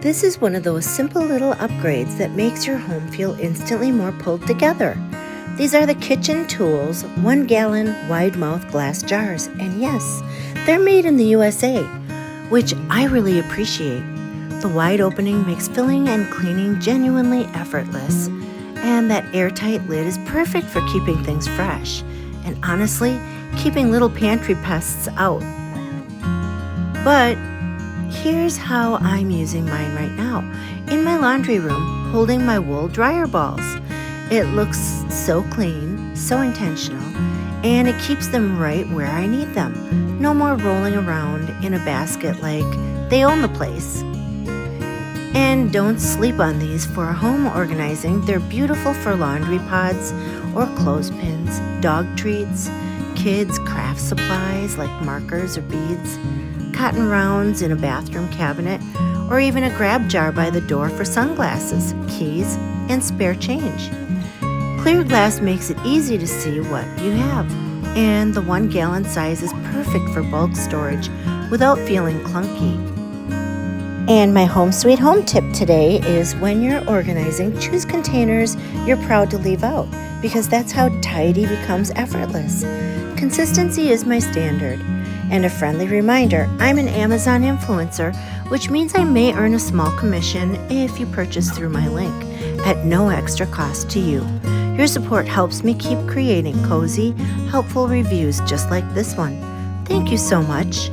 This is one of those simple little upgrades that makes your home feel instantly more pulled together. These are the kitchen tools 1-gallon wide-mouth glass jars, and yes, they're made in the USA, which I really appreciate. The wide opening makes filling and cleaning genuinely effortless, and that airtight lid is perfect for keeping things fresh, and honestly, keeping little pantry pests out. But here's how I'm using mine right now. In my laundry room, holding my wool dryer balls. It looks so clean, so intentional, and it keeps them right where I need them. No more rolling around in a basket like they own the place. And don't sleep on these for home organizing. They're beautiful for laundry pods or clothespins, dog treats, kids' craft supplies like markers or beads, cotton rounds in a bathroom cabinet, or even a grab jar by the door for sunglasses, keys, and spare change. Clear glass makes it easy to see what you have, and the 1-gallon size is perfect for bulk storage without feeling clunky. And my home sweet home tip today is when you're organizing, choose containers you're proud to leave out, because that's how tidy becomes effortless. Consistency is my standard. And a friendly reminder, I'm an Amazon influencer, which means I may earn a small commission if you purchase through my link, at no extra cost to you. Your support helps me keep creating cozy, helpful reviews just like this one. Thank you so much.